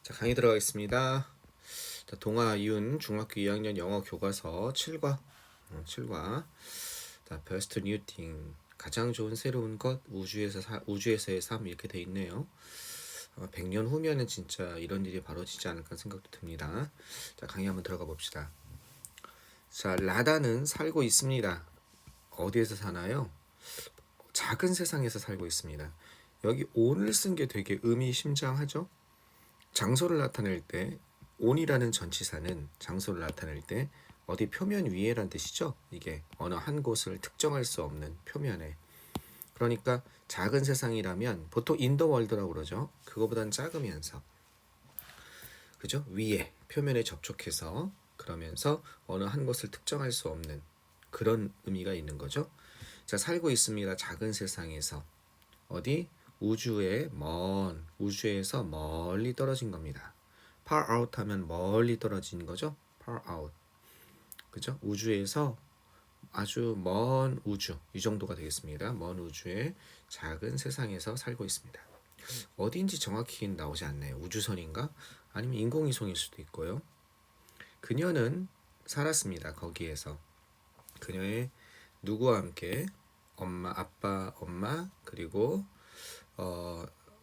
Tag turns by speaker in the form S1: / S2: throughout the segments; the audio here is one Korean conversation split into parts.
S1: 자, 강의 들어가겠습니다. 자, 동아윤 중학교 2학년 영어 교과서 7과 7과 자, Best New Thing 가장 좋은 새로운 것 우주에서의 삶 이렇게 돼 있네요. 100년 후면은 진짜 이런 일이 벌어지지 않을까 생각도 듭니다. 자, 강의 한번 들어가 봅시다. 자, 라다는 살고 있습니다. 어디에서 사나요? 작은 세상에서 살고 있습니다. 여기 on을 쓴 게 되게 의미심장하죠? 장소를 나타낼 때 on이라는 전치사는 장소를 나타낼 때 어디 표면 위에란 뜻이죠. 이게 어느 한 곳을 특정할 수 없는 표면에. 그러니까 작은 세상이라면 보통 in the world라고 그러죠. 그거보단 작으면서 그죠? 위에 표면에 접촉해서 그러면서 어느 한 곳을 특정할 수 없는 그런 의미가 있는 거죠. 자, 살고 있습니다. 작은 세상에서 어디? 우주에서 멀리 떨어진 겁니다. far out 하면 멀리 떨어진 거죠. far out. 그죠? 우주에서 아주 먼 우주 이 정도가 되겠습니다. 먼 우주의 작은 세상에서 살고 있습니다. 어디인지 정확히 나오지 않네요. 우주선인가? 아니면 인공위성일 수도 있고요. 그녀는 살았습니다. 거기에서. 그녀의 누구와 함께? 아빠, 엄마, 그리고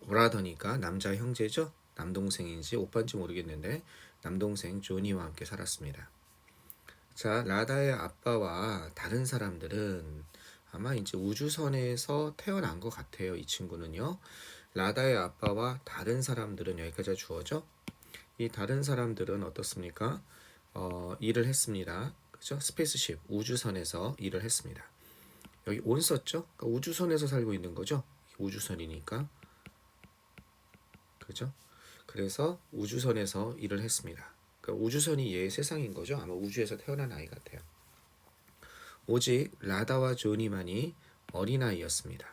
S1: 브라더니까 남자 형제죠. 남동생인지 오빠인지 모르겠는데 남동생 조니와 함께 살았습니다. 자, 라다의 아빠와 다른 사람들은 아마 이제 우주선에서 태어난 것 같아요. 이 친구는요. 라다의 아빠와 다른 사람들은 여기까지 주어져. 이 다른 사람들은 어떻습니까? 일을 했습니다. 그죠? 스페이스십 우주선에서 일을 했습니다. 여기 온 썼죠? 그러니까 우주선에서 살고 있는 거죠. 우주선이니까. 그죠? 그래서 우주선에서 일을 했습니다. 그러니까 우주선이 얘의 세상인 거죠. 아마 우주에서 태어난 아이 같아요. 오직 라다와 조니만이 어린아이였습니다.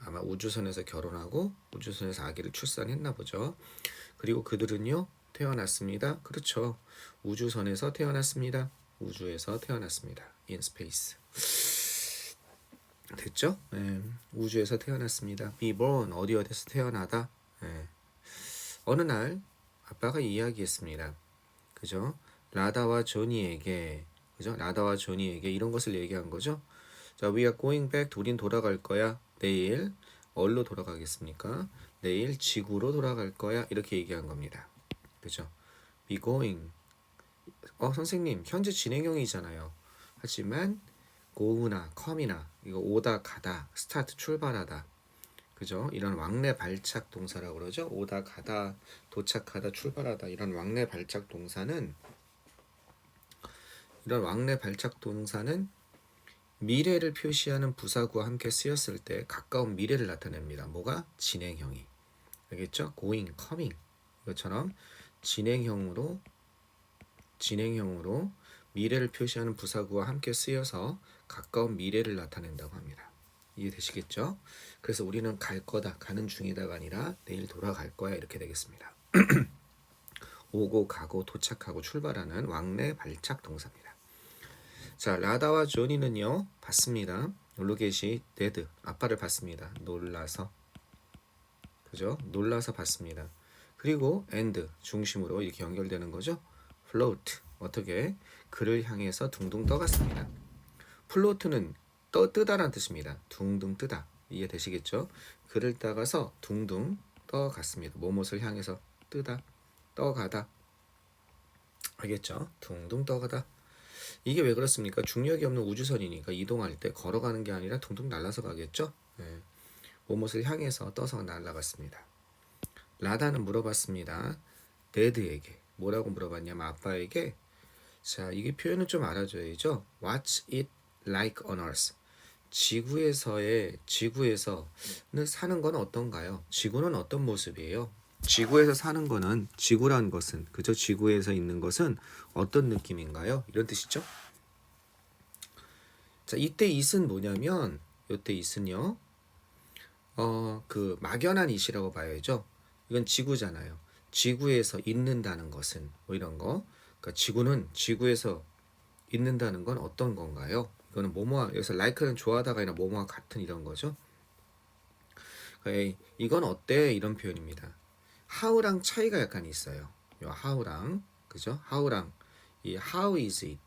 S1: 아마 우주선에서 결혼하고 우주선에서 아기를 출산했나 보죠. 그리고 그들은요 태어났습니다. 그렇죠. 우주선에서 태어났습니다. 우주에서 태어났습니다. In space. 됐죠? 네. 우주에서 태어났습니다. Be born 어디서 태어나다. 네. 어느 날 아빠가 이야기했습니다. 그죠? 라다와 조니에게 그죠? 라다와 조니에게 이런 것을 얘기한 거죠. 자, we are going back. 우린 돌아갈 거야. 내일 어디로 돌아가겠습니까? 내일 지구로 돌아갈 거야. 이렇게 얘기한 겁니다. 그죠? be going. 선생님, 현재 진행형이잖아요. 하지만 go나 come이나 이거 오다 가다, start 출발하다. 그죠? 이런 왕래 발착 동사라고 그러죠. 오다 가다, 도착하다, 출발하다 이런 왕래 발착 동사는 미래를 표시하는 부사구와 함께 쓰였을 때 가까운 미래를 나타냅니다. 뭐가? 진행형이. 알겠죠? going, coming 이것처럼 진행형으로 미래를 표시하는 부사구와 함께 쓰여서 가까운 미래를 나타낸다고 합니다. 이해되시겠죠? 그래서 우리는 갈 거다, 가는 중이다가 아니라 내일 돌아갈 거야 이렇게 되겠습니다. 오고 가고 도착하고 출발하는 왕래 발착 동사입니다. 자, 라다와 조니는요 봤습니다. 놀라겟이 데드 아빠를 봤습니다. 놀라서 그죠? 놀라서 봤습니다. 그리고 and 중심으로 이렇게 연결되는 거죠. float 어떻게 그를 향해서 둥둥 떠갔습니다. 플로트는 뜨다라는 뜻입니다. 둥둥 뜨다. 이해되시겠죠? 그를 따라서 둥둥 떠갔습니다. 뭐뭇을 향해서 뜨다, 떠가다. 알겠죠? 둥둥 떠가다. 이게 왜 그렇습니까? 중력이 없는 우주선이니까 이동할 때 걸어가는 게 아니라 둥둥 날아서 가겠죠? 네. 뭐뭇을 향해서 떠서 날아갔습니다. 라다는 물어봤습니다. 데드에게. 뭐라고 물어봤냐면 아빠에게. 자, 이게 표현은 좀 알아줘야죠. What's it like on Earth? 지구에서는 사는 건 어떤가요? 지구는 어떤 모습이에요? 지구에서 사는 거는 지구란 것은 그저 지구에서 있는 것은 어떤 느낌인가요? 이런 뜻이죠. 자, 이때 it은 뭐냐면 이때 it은요. 그 막연한 it이라고 봐야죠. 이건 지구잖아요. 지구에서 있는다는 것은 뭐 이런 거. 그러니까 지구는 지구에서 있는다는 건 어떤 건가요? 이거는 뭐뭐와 여기서 like는 좋아하다가 아니라 뭐뭐와 같은 이런 거죠. 이건 어때? 이런 표현입니다. how랑 차이가 약간 있어요. 요 how랑 그죠? how랑 이 how is it,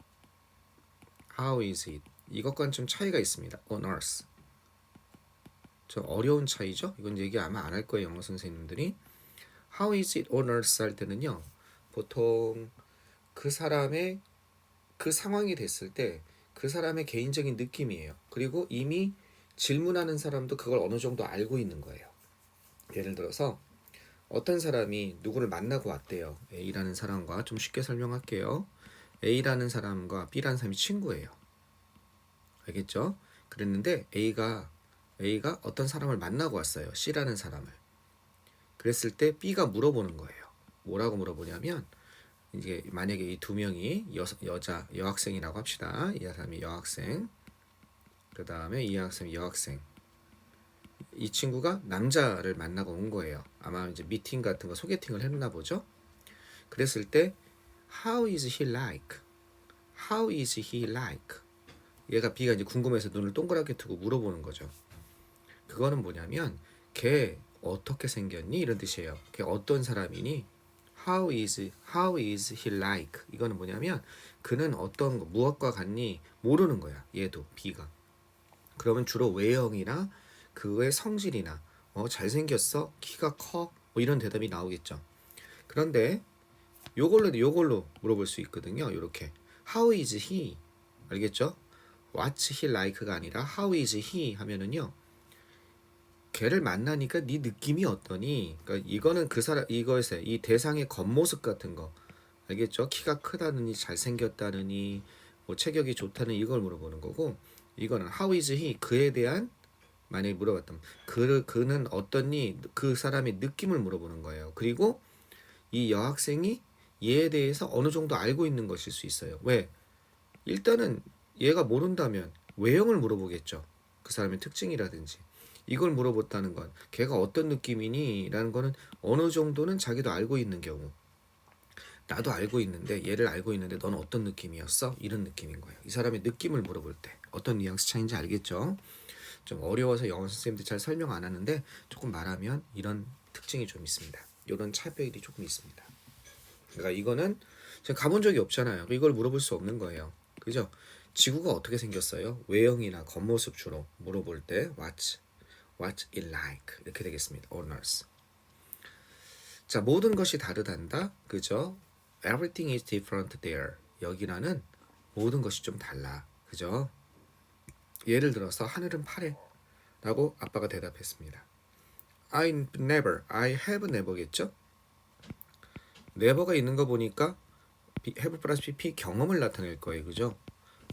S1: how is it 이것과는 좀 차이가 있습니다. on earth. 좀 어려운 차이죠? 이건 얘기 아마 안 할 거예요, 영어 선생님들이. How is it on earth 할 때는요, 보통 그 사람의 그 상황이 됐을 때 그 사람의 개인적인 느낌이에요. 그리고 이미 질문하는 사람도 그걸 어느 정도 알고 있는 거예요. 예를 들어서 어떤 사람이 누구를 만나고 왔대요. A라는 사람과, 좀 쉽게 설명할게요. A라는 사람과 B라는 사람이 친구예요. 알겠죠? 그랬는데 A가 어떤 사람을 만나고 왔어요. C라는 사람을. 그랬을 때 B가 물어보는 거예요. 뭐라고 물어보냐면, 이제 만약에 이 두 명이 여자 여학생이라고 합시다. 이 사람이 여학생, 그 다음에 이 학생이 여학생. 이 친구가 남자를 만나고 온 거예요. 아마 이제 미팅 같은 거 소개팅을 했나 보죠. 그랬을 때 How is he like? How is he like? 얘가 B가 이제 궁금해서 눈을 동그랗게 뜨고 물어보는 거죠. 그거는 뭐냐면 걔 어떻게 생겼니? 이런 뜻이에요. 걔 어떤 사람이니? How is he like? 이거는 뭐냐면 그는 어떤 거, 무엇과 같니? 모르는 거야. 얘도 B가. 그러면 주로 외형이나 그의 성질이나 잘생겼어? 키가 커? 뭐 이런 대답이 나오겠죠. 그런데 요걸로 물어볼 수 있거든요. 이렇게 How is he? 알겠죠? What's he like가 아니라 How is he 하면은요. 걔를 만나니까 네 느낌이 어떠니? 그러니까 이거는 그 사람 이거에서 이 대상의 겉모습 같은 거 알겠죠? 키가 크다느니 잘생겼다느니 뭐 체격이 좋다는 이걸 물어보는 거고, 이거는 How is he? 그에 대한 만약에 물어봤다면 그는 어떠니? 그 사람의 느낌을 물어보는 거예요. 그리고 이 여학생이 얘에 대해서 어느 정도 알고 있는 것일 수 있어요. 왜? 일단은 얘가 모른다면 외형을 물어보겠죠. 그 사람의 특징이라든지. 이걸 물어봤다는 건 걔가 어떤 느낌이니? 라는 거는 어느 정도는 자기도 알고 있는 경우, 나도 알고 있는데 얘를 알고 있는데 넌 어떤 느낌이었어? 이런 느낌인 거예요. 이 사람의 느낌을 물어볼 때 어떤 뉘앙스 차이인지 알겠죠? 좀 어려워서 영어 선생님들 잘 설명 안 하는데 조금 말하면 이런 특징이 좀 있습니다. 이런 차별이 조금 있습니다. 그러니까 이거는 제가 가본 적이 없잖아요. 이걸 물어볼 수 없는 거예요. 그죠? 지구가 어떻게 생겼어요? 외형이나 겉모습 주로 물어볼 때 what's it like? 이렇게 되겠습니다. on earth. 자, 모든 것이 다르단다. 그죠? Everything is different there. 여기라는 모든 것이 좀 달라. 그죠? 예를 들어서 하늘은 파래 라고 아빠가 대답했습니다. I have never겠죠? never가 있는 거 보니까 have 플러스 pp 경험을 나타낼 거예요. 그죠?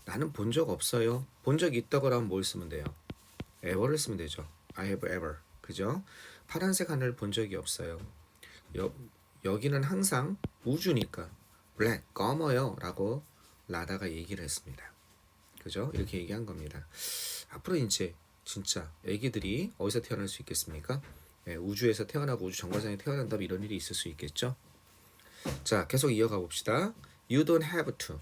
S1: 나는 본 적 없어요. 본 적 있다고 하면 뭘 쓰면 돼요? ever를 쓰면 되죠. I have ever. 그죠? 파란색 하늘을 본 적이 없어요. 여기는 항상 우주니까 black, 검어요 라고 라다가 얘기를 했습니다. 그죠? 이렇게 얘기한 겁니다. 앞으로 이제 진짜 애기들이 어디서 태어날 수 있겠습니까? 우주에서 태어나고 우주 정거장에 태어난다면 이런 일이 있을 수 있겠죠? 자, 계속 이어가 봅시다. You don't have to.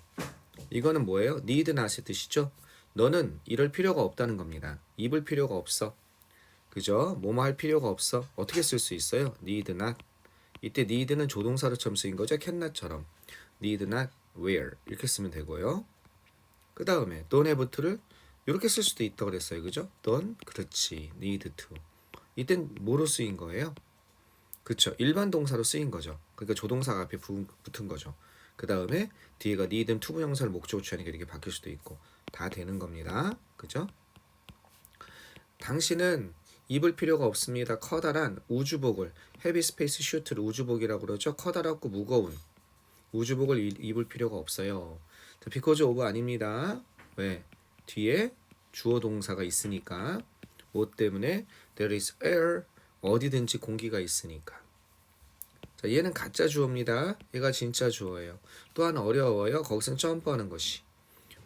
S1: 이거는 뭐예요? need not의 뜻이죠? 너는 이럴 필요가 없다는 겁니다. 입을 필요가 없어. 그죠? 뭐뭐 할 필요가 없어. 어떻게 쓸 수 있어요? need not. 이때 need는 조동사로 처럼 쓰인 거죠. cannot처럼. need not wear. 이렇게 쓰면 되고요. 그 다음에 don't have to를 이렇게 쓸 수도 있다고 그랬어요. 그죠? don't. 그렇지. need to. 이땐 뭐로 쓰인 거예요? 그쵸. 일반 동사로 쓰인 거죠. 그러니까 조동사가 앞에 붙은 거죠. 그 다음에 뒤에가 need는 투부정사를 목적으로 취하니까 이렇게 바뀔 수도 있고 다 되는 겁니다. 그죠? 당신은 입을 필요가 없습니다. 커다란 우주복을 헤비 스페이스 슈트를 우주복이라고 그러죠. 커다랗고 무거운 우주복을 입을 필요가 없어요. 자, because of 아닙니다. 왜? 뒤에 주어 동사가 있으니까. 뭐 때문에? There is air. 어디든지 공기가 있으니까. 자, 얘는 가짜 주어입니다. 얘가 진짜 주어예요. 또한 어려워요. 거기서 점프하는 것이.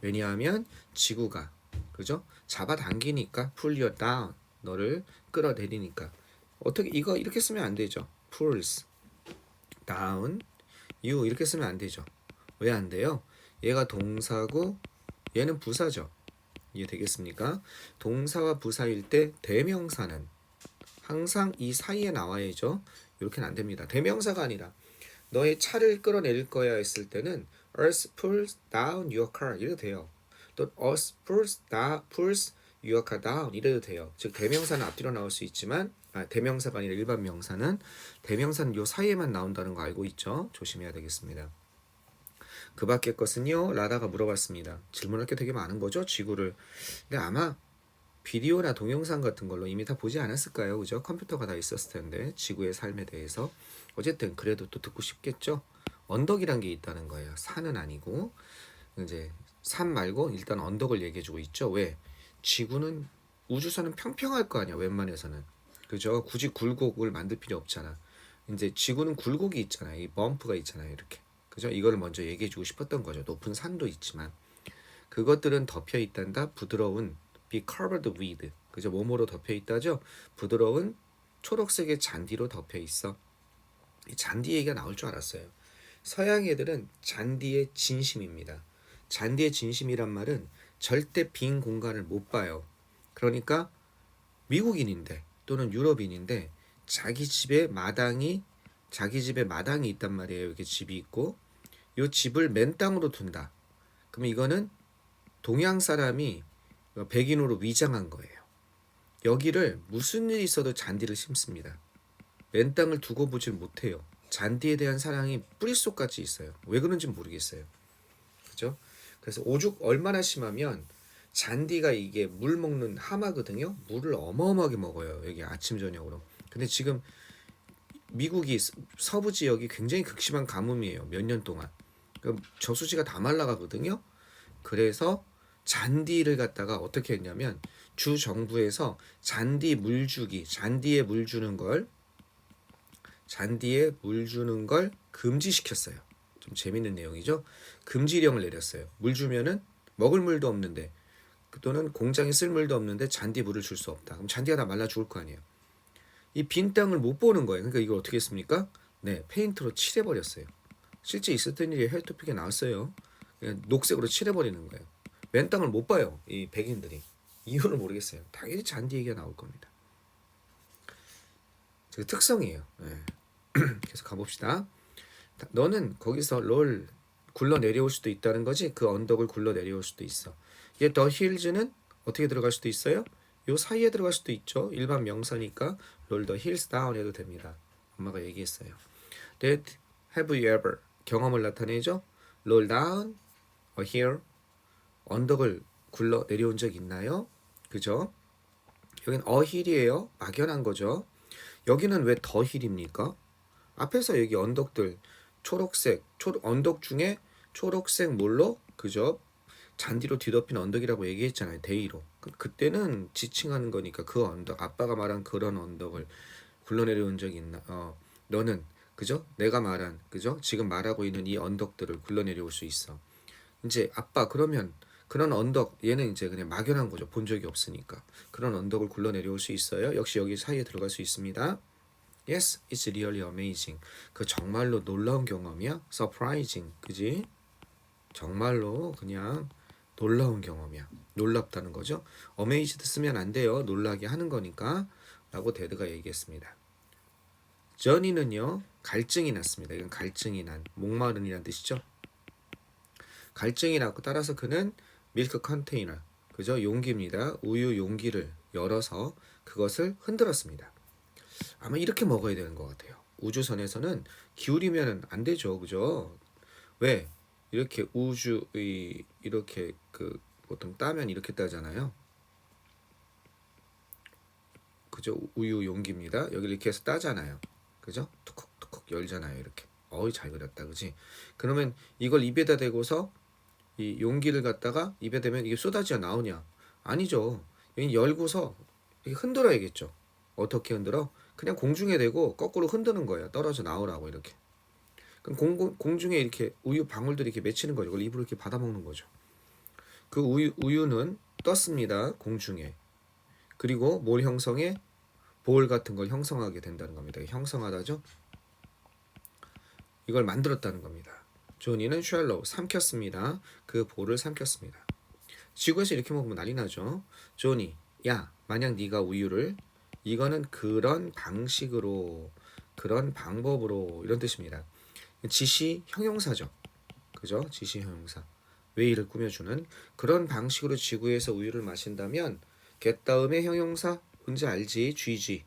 S1: 왜냐하면 지구가 그죠? 잡아당기니까 pull you down. 너를 끌어내리니까. 어떻게 이거 이렇게 쓰면 안 되죠. pulls down you 이렇게 쓰면 안 되죠. 왜 안 돼요? 얘가 동사고 얘는 부사죠. 이해되겠습니까? 동사와 부사일 때 대명사는 항상 이 사이에 나와야죠. 이렇게는 안 됩니다. 대명사가 아니라 너의 차를 끌어내릴 거야 했을 때는 Earth pulls down your car 이래도 돼요. 또 Earth pulls your car down 이래도 돼요. 즉 대명사는 앞뒤로 나올 수 있지만 대명사가 아니라 일반 명사는 대명사는 요 사이에만 나온다는 거 알고 있죠? 조심해야 되겠습니다. 그 밖의 것은요? 라다가 물어봤습니다. 질문할 게 되게 많은 거죠? 지구를. 근데 아마 비디오나 동영상 같은 걸로 이미 다 보지 않았을까요? 그죠? 컴퓨터가 다 있었을 텐데 지구의 삶에 대해서 어쨌든 그래도 또 듣고 싶겠죠? 언덕이란 게 있다는 거예요. 산은 아니고 이제 산 말고 일단 언덕을 얘기해주고 있죠. 왜? 지구는 우주선은 평평할 거 아니야. 웬만해서는 그죠? 굳이 굴곡을 만들 필요 없잖아. 이제 지구는 굴곡이 있잖아요. 이 범프가 있잖아요. 이렇게 그죠? 이거를 먼저 얘기해주고 싶었던 거죠. 높은 산도 있지만 그것들은 덮여 있단다. 부드러운 be covered with 그죠? 몸으로 덮여 있다죠. 부드러운 초록색의 잔디로 덮여 있어. 이 잔디 얘기가 나올 줄 알았어요. 서양 애들은 잔디의 진심입니다. 잔디의 진심이란 말은 절대 빈 공간을 못 봐요. 그러니까 미국인인데 또는 유럽인인데 자기 집에 마당이 있단 말이에요. 이렇게 집이 있고 이 집을 맨 땅으로 둔다. 그럼 이거는 동양 사람이 백인으로 위장한 거예요. 여기를 무슨 일이 있어도 잔디를 심습니다. 맨 땅을 두고 보질 못해요. 잔디에 대한 사랑이 뿌릿속까지 있어요. 왜 그런지 모르겠어요. 그죠? 그래서 오죽 얼마나 심하면 잔디가 이게 물 먹는 하마거든요. 물을 어마어마하게 먹어요. 여기 아침 저녁으로. 근데 지금 미국이 서부 지역이 굉장히 극심한 가뭄이에요. 몇 년 동안. 그럼 저수지가 다 말라가거든요. 그래서 잔디를 갖다가 어떻게 했냐면 주 정부에서 잔디에 물 주는 걸 금지시켰어요. 좀 재밌는 내용이죠. 금지령을 내렸어요. 물 주면은 먹을 물도 없는데 또는 공장에 쓸 물도 없는데 잔디 물을 줄 수 없다. 그럼 잔디가 다 말라 죽을 거 아니에요. 이 빈 땅을 못 보는 거예요. 그러니까 이걸 어떻게 했습니까? 네, 페인트로 칠해버렸어요. 실제 있었던 일이 헬토픽에 나왔어요. 그냥 녹색으로 칠해버리는 거예요. 맨 땅을 못 봐요. 이 백인들이. 이유는 모르겠어요. 당연히 잔디 얘기가 나올 겁니다. 그 특성이에요. 네. 계속 가봅시다. 너는 거기서 롤 굴러 내려올 수도 있다는 거지. 그 언덕을 굴러 내려올 수도 있어. 얘 더 힐즈는 어떻게 들어갈 수도 있어요? 요 사이에 들어갈 수도 있죠. 일반 명사니까 롤 더 힐스 다운 해도 됩니다. 엄마가 얘기했어요. That have you ever 경험을 나타내죠. roll down a hill 언덕을 굴러 내려온 적 있나요? 그죠? 여긴 a hill이에요. 막연한 거죠. 여기는 왜 더 힐입니까? 앞에서 여기 언덕들 언덕 중에 초록색 뭘로 그죠? 잔디로 뒤덮인 언덕이라고 얘기했잖아요. 대의로. 그때는 지칭하는 거니까 그 언덕 아빠가 말한 그런 언덕을 굴러내려온 적이 있나? 너는 그죠? 내가 말한 그죠? 지금 말하고 있는 이 언덕들을 굴러내려올 수 있어. 이제 아빠 그러면 그런 언덕 얘는 이제 그냥 막연한 거죠. 본 적이 없으니까. 그런 언덕을 굴러내려올 수 있어요. 역시 여기 사이에 들어갈 수 있습니다. Yes, it's really amazing. 그 정말로 놀라운 경험이야. Surprising, 그지? 정말로 그냥 놀라운 경험이야. 놀랍다는 거죠. Amazed 쓰면 안 돼요. 놀라게 하는 거니까. 라고 데드가 얘기했습니다. Johnny는요. 갈증이 났습니다. 이건 갈증이 난, 목마른이란 뜻이죠. 갈증이 났고 따라서 그는 밀크 컨테이너, 그죠? 용기입니다. 우유 용기를 열어서 그것을 흔들었습니다. 아마 이렇게 먹어야 되는 것 같아요. 우주선에서는 기울이면 안 되죠, 그죠? 왜? 이렇게 이렇게 보통 따면 이렇게 따잖아요. 그죠? 우유 용기입니다. 여기 이렇게 해서 따잖아요. 그죠? 툭툭툭 열잖아요, 이렇게. 어이 잘 그렸다, 그지? 그러면 이걸 입에다 대고서 이 용기를 갖다가 입에 대면 이게 쏟아져 나오냐? 아니죠. 여기 열고서 흔들어야겠죠. 어떻게 흔들어? 그냥 공중에 대고 거꾸로 흔드는 거예요. 떨어져 나오라고 이렇게. 그럼 공중에 이렇게 우유 방울들이 이렇게 맺히는 거죠. 그걸 입으로 이렇게 받아 먹는 거죠. 그 우유는 떴습니다. 공중에. 그리고 뭘 형성해? 볼 같은 걸 형성하게 된다는 겁니다. 형성하다죠. 이걸 만들었다는 겁니다. 조니는 쉘로우 삼켰습니다. 그 볼을 삼켰습니다. 지구에서 이렇게 먹으면 난리 나죠. 조니, 야, 만약 네가 우유를 이거는 그런 방식으로 그런 방법으로 이런 뜻입니다. 지시 형용사죠. 그죠? 지시 형용사. 웨이를 꾸며주는 그런 방식으로 지구에서 우유를 마신다면 get 다음에 형용사 뭔지 알지? GG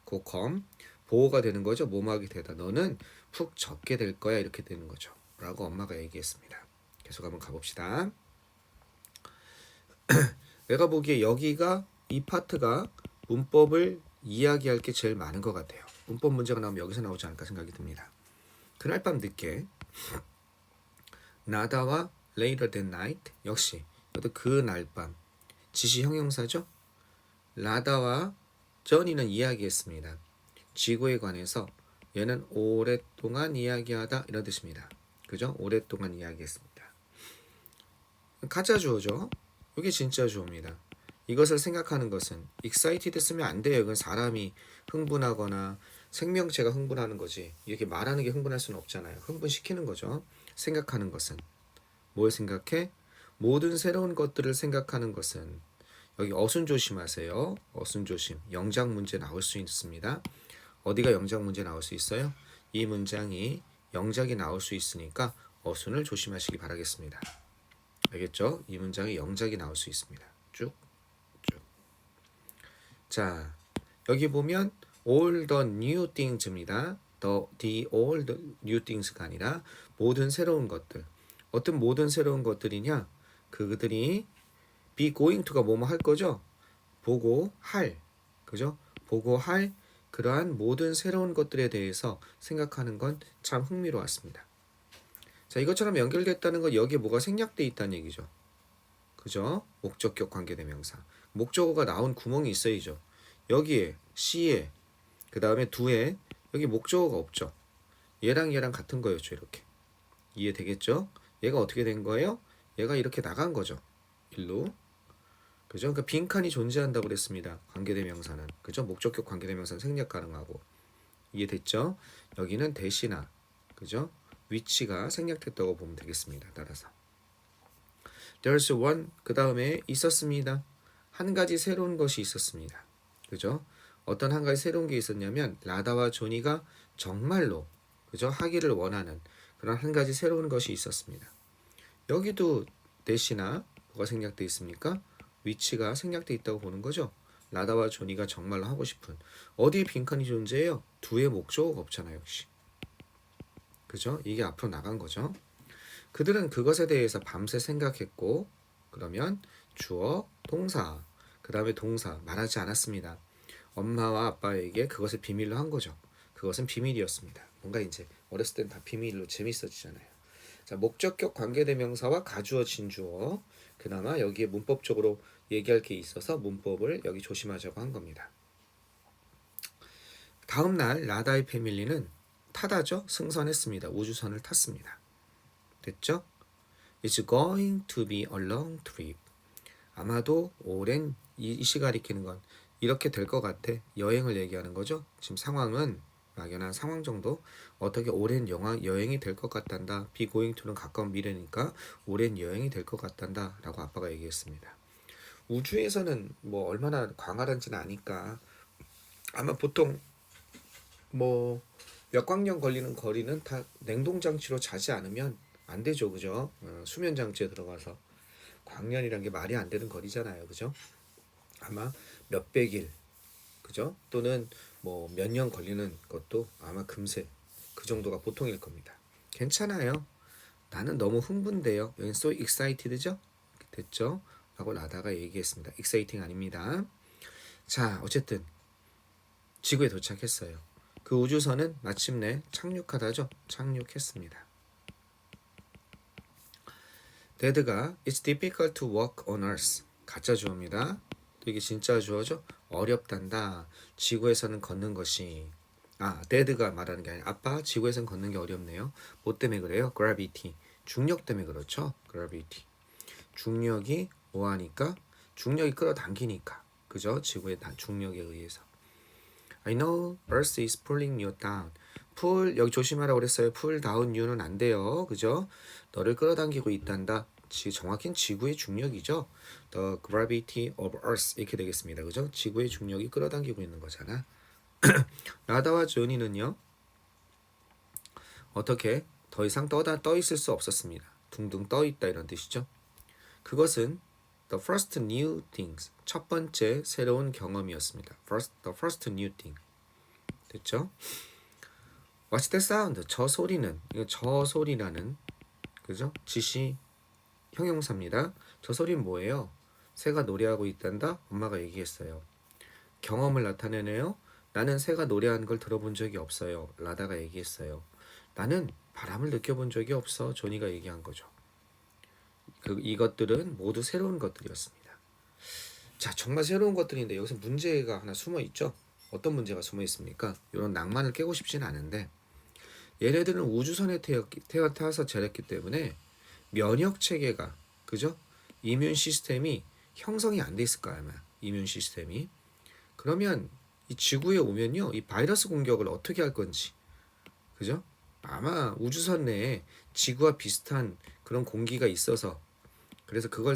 S1: 고컴 보호가 되는 거죠. 뭐뭐하게 되다. 너는 푹 젖게 될 거야. 이렇게 되는 거죠. 라고 엄마가 얘기했습니다. 계속 한번 가봅시다. 내가 보기에 여기가 이 파트가 문법을 이야기할 게 제일 많은 것 같아요. 문법 문제가 나오면 여기서 나오지 않을까 생각이 듭니다. 그날 밤 늦게 나다와 later than night 역시 이것도 그날 밤 지시 형용사죠. 라다와 저니는 이야기했습니다. 지구에 관해서 얘는 오랫동안 이야기하다 이런 뜻입니다. 그죠? 오랫동안 이야기했습니다. 가짜 주어죠. 이게 진짜 주어입니다. 이것을 생각하는 것은 excited 쓰면 안 돼요. 이건 사람이 흥분하거나 생명체가 흥분하는 거지. 이렇게 말하는 게 흥분할 수는 없잖아요. 흥분시키는 거죠. 생각하는 것은 뭘 생각해? 모든 새로운 것들을 생각하는 것은 여기 어순 조심하세요. 어순 조심. 영작 문제 나올 수 있습니다. 어디가 영작 문제 나올 수 있어요? 이 문장이 영작이 나올 수 있으니까 어순을 조심하시기 바라겠습니다. 알겠죠? 이 문장이 영작이 나올 수 있습니다. 쭉. 자, 여기 보면 all the new things입니다. the all the new things가 아니라 모든 새로운 것들. 어떤 모든 새로운 것들이냐? 그들이 be going to가 뭐뭐 할 거죠? 보고 할. 그죠? 보고 할 그러한 모든 새로운 것들에 대해서 생각하는 건 참 흥미로웠습니다. 자, 이것처럼 연결됐다는 건 여기에 뭐가 생략돼 있다는 얘기죠. 그죠? 목적격 관계대명사. 목적어가 나온 구멍이 있어야죠. 여기에 C에 그 다음에 두에 여기 목적어가 없죠. 얘랑 얘랑 같은 거였죠. 이렇게 이해되겠죠? 얘가 어떻게 된 거예요? 얘가 이렇게 나간 거죠. 일로. 그죠? 그러니까 빈칸이 존재한다고 그랬습니다. 관계대명사는. 그죠? 목적격 관계대명사는 생략 가능하고. 이해됐죠? 여기는 대시나 그죠? 위치가 생략됐다고 보면 되겠습니다. 따라서 There's one 그 다음에 있었습니다. 한 가지 새로운 것이 있었습니다. 그죠? 어떤 한 가지 새로운 게 있었냐면 라다와 조니가 정말로 그죠? 하기를 원하는 그런 한 가지 새로운 것이 있었습니다. 여기도 대시나 뭐가 생략돼 있습니까? 위치가 생략돼 있다고 보는 거죠. 라다와 조니가 정말로 하고 싶은 어디에 빈칸이 존재해요? 두의 목적어가 없잖아요. 역시. 그죠? 이게 앞으로 나간 거죠. 그들은 그것에 대해서 밤새 생각했고 그러면 주어, 동사, 그 다음에 동사 말하지 않았습니다. 엄마와 아빠에게 그것을 비밀로 한 거죠. 그것은 비밀이었습니다. 뭔가 이제 어렸을 땐 다 비밀로 재밌어지잖아요. 자, 목적격 관계대명사와 가주어, 진주어 그나마 여기에 문법적으로 얘기할 게 있어서 문법을 여기 조심하자고 한 겁니다. 다음 날 라다의 패밀리는 타다죠. 승선했습니다. 우주선을 탔습니다. 됐죠? It's going to be a long trip. 아마도 오랜 이 시가 가리키는 건 이렇게 될 것 같아. 여행을 얘기하는 거죠. 지금 상황은 막연한 상황 정도. 어떻게 오랜 여행이 될 것 같단다. be going to는 가까운 미래니까 오랜 여행이 될 것 같단다 라고 아빠가 얘기했습니다. 우주에서는 뭐 얼마나 광활한지는 아니까 아마 보통 뭐 몇 광년 걸리는 거리는 다 냉동장치로 자지 않으면 안 되죠. 그죠? 수면장치에 들어가서 광년이란 게 말이 안 되는 거리잖아요. 그죠? 아마 몇백일 그죠? 또는 뭐 몇 년 걸리는 것도 아마 금세 그 정도가 보통일 겁니다. 괜찮아요. 나는 너무 흥분돼요. 여긴 so excited죠? 됐죠? 라고 라다가 얘기했습니다. exciting 아닙니다. 자, 어쨌든 지구에 도착했어요. 그 우주선은 마침내 착륙하다죠? 착륙했습니다. 데드가 It's difficult to walk on Earth. 가짜 주어입니다. 또 이게 진짜 주어죠? 어렵단다. 지구에서는 걷는 것이 데드가 말하는 게 아니라 아빠 지구에서는 걷는 게 어렵네요. 뭐 때문에 그래요? Gravity. 중력 때문에 그렇죠? Gravity. 중력이 뭐하니까? 중력이 끌어당기니까. 그죠? 지구의 중력에 의해서. I know Earth is pulling you down. pull 여기 조심하라고 그랬어요. pull down you는 안 돼요. 그죠? 너를 끌어당기고 있단다. 정확히는 지구의 중력이죠. The gravity of Earth 이렇게 되겠습니다. 그죠? 지구의 중력이 끌어당기고 있는 거잖아. 라다와 조니는요. 어떻게 더 이상 떠 있을 수 없었습니다. 둥둥 떠 있다 이런 뜻이죠. 그것은 the first new things, 첫 번째 새로운 경험이었습니다. The first new thing. 됐죠? What's that sound? 저 소리는, 이거 저 소리라는, 그죠? 지시 형용사입니다. 저 소리는 뭐예요? 새가 노래하고 있단다? 엄마가 얘기했어요. 경험을 나타내네요. 나는 새가 노래하는 걸 들어본 적이 없어요. 라다가 얘기했어요. 나는 바람을 느껴본 적이 없어. 조니가 얘기한 거죠. 이것들은 모두 새로운 것들이었습니다. 자, 정말 새로운 것들인데 여기서 문제가 하나 숨어 있죠. 어떤 문제가 숨어 있습니까? 이런 낭만을 깨고 싶지는 않은데 얘네들은 우주선에 태어나서 자랐기 때문에 면역 체계가, 그죠? 이뮨 시스템이 형성이 안 돼 있을 거야 아마. 이뮨 시스템이. 그러면 이 지구에 오면요, 이 바이러스 공격을 어떻게 할 건지, 그죠? 아마 우주선 내에 지구와 비슷한 그런 공기가 있어서 그래서 그걸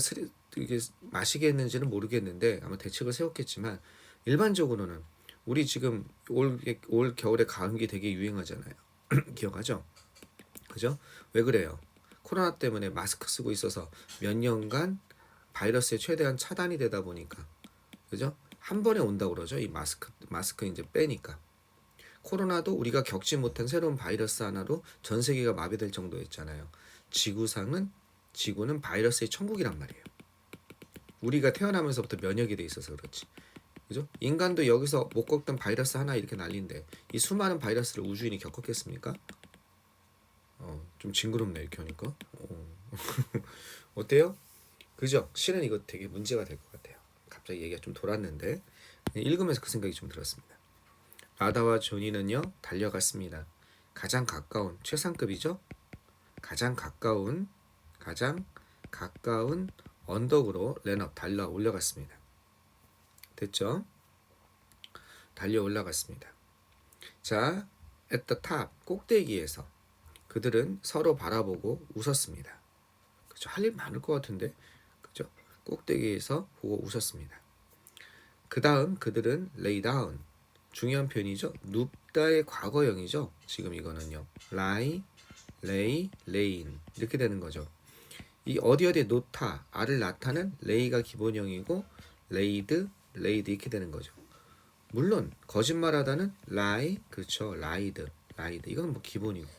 S1: 이게 마시게 했는지는 모르겠는데 아마 대책을 세웠겠지만 일반적으로는 우리 지금 올 겨울에 감기 되게 유행하잖아요. 기억하죠? 그죠? 왜 그래요? 코로나 때문에 마스크 쓰고 있어서 몇 년간 바이러스에 최대한 차단이 되다 보니까, 그죠? 한 번에 온다고 그러죠. 이 마스크 이제 빼니까. 코로나도 우리가 겪지 못한 새로운 바이러스 하나로 전 세계가 마비될 정도였잖아요. 지구는 바이러스의 천국이란 말이에요. 우리가 태어나면서부터 면역이 돼 있어서 그렇지. 그죠? 인간도 여기서 못 겪던 바이러스 하나 이렇게 난린데 이 수많은 바이러스를 우주인이 겪었겠습니까? 좀 징그럽네 이렇게 하니까. 어때요? 그죠? 실은 이거 되게 문제가 될 것 같아요. 갑자기 얘기가 좀 돌았는데 읽으면서 그 생각이 좀 들었습니다. 라다와 조니는요 달려갔습니다. 가장 가까운 최상급이죠. 가장 가까운 언덕으로 랜업 달려 올라갔습니다. 됐죠? 달려 올라갔습니다. 자, at the top 꼭대기에서 그들은 서로 바라보고 웃었습니다. 그죠? 할 일 많을 것 같은데, 그죠? 꼭대기에서 보고 웃었습니다. 그 다음 그들은 lay down, 중요한 표현이죠. 눕다의 과거형이죠. 지금 이거는요. lie, lay, layin 이렇게 되는 거죠. 이 어디에 놓다, 아를 나타낸 lay가 기본형이고 laid 이렇게 되는 거죠. 물론 거짓말하다는 lie, 그렇죠. lied 이건 뭐 기본이고.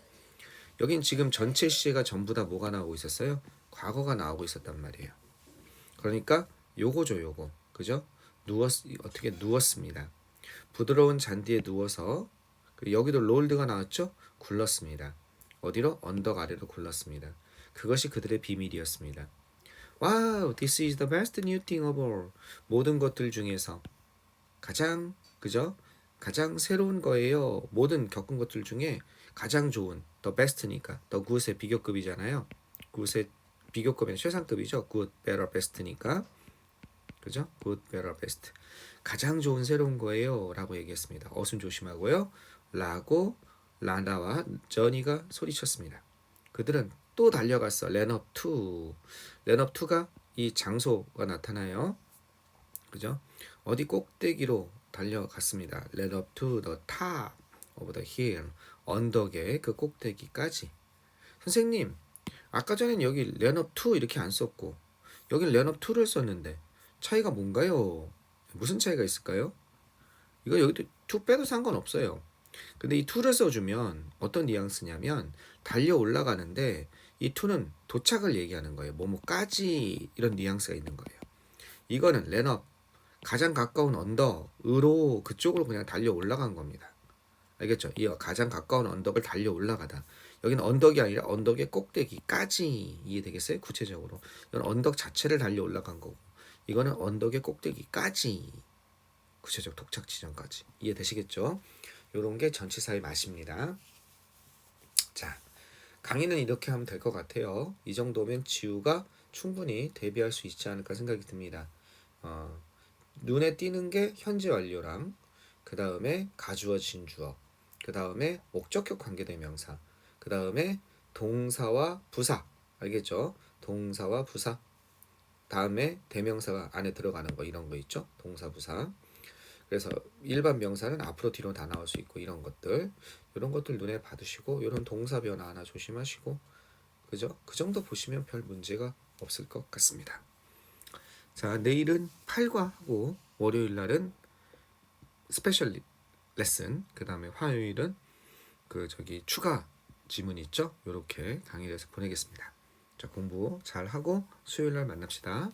S1: 여긴 지금 전체 시제가 전부 다 뭐가 나오고 있었어요? 과거가 나오고 있었단 말이에요. 그러니까 요거죠, 요거. 그죠? 어떻게 누웠습니다. 부드러운 잔디에 누워서 여기도 롤드가 나왔죠? 굴렀습니다. 어디로? 언덕 아래로 굴렀습니다. 그것이 그들의 비밀이었습니다. Wow, this is the best new thing of all. 모든 것들 중에서 가장, 그죠? 가장 새로운 거예요. 모든 겪은 것들 중에 가장 좋은, the best니까, the good의 비교급이잖아요. good의 비교급은 최상급이죠. good, better, best니까. 그죠? good, better, best. 가장 좋은 새로운 거예요. 라고 얘기했습니다. 어순 조심하고요. 라고 라다와 저니가 소리쳤습니다. 그들은 또 달려갔어. 랜업 2. 랜업 2가 이 장소가 나타나요. 그죠? 어디 꼭대기로 달려갔습니다. 랜업 to the top of the hill. 언덕의 그 꼭대기까지. 선생님, 아까 전엔 여기 랜업 2 이렇게 안 썼고 여긴 랜업 2를 썼는데 차이가 뭔가요? 무슨 차이가 있을까요? 이거 여기도 2 빼도 상관없어요. 근데 이 2를 써주면 어떤 뉘앙스냐면 달려 올라가는데 이 2는 도착을 얘기하는 거예요. 뭐뭐까지 이런 뉘앙스가 있는 거예요. 이거는 랜업 가장 가까운 언덕으로 그쪽으로 그냥 달려 올라간 겁니다. 알겠죠? 이 가장 가까운 언덕을 달려 올라가다. 여기는 언덕이 아니라 언덕의 꼭대기까지. 이해되겠어요? 구체적으로 이건 언덕 자체를 달려 올라간 거고 이거는 언덕의 꼭대기까지. 구체적 도착 지점까지. 이해되시겠죠? 요런 게 전치사의 맛입니다. 자, 강의는 이렇게 하면 될 것 같아요. 이 정도면 지우가 충분히 대비할 수 있지 않을까 생각이 듭니다. 눈에 띄는 게 현재 완료랑 그 다음에 가주어 진주어 그 다음에 목적격 관계대명사 그 다음에 동사와 부사. 알겠죠? 동사와 부사 다음에 대명사가 안에 들어가는 거 이런 거 있죠? 동사 부사. 그래서 일반 명사는 앞으로 뒤로 다 나올 수 있고 이런 것들 눈에 받으시고 이런 동사 변화 하나 조심하시고 그죠? 그 정도 보시면 별 문제가 없을 것 같습니다. 자, 내일은 8과 하고 월요일 날은 스페셜 레슨, 그 다음에 화요일은 추가 지문 있죠? 요렇게 강의를 해서 보내겠습니다. 자, 공부 잘 하고 수요일 날 만납시다.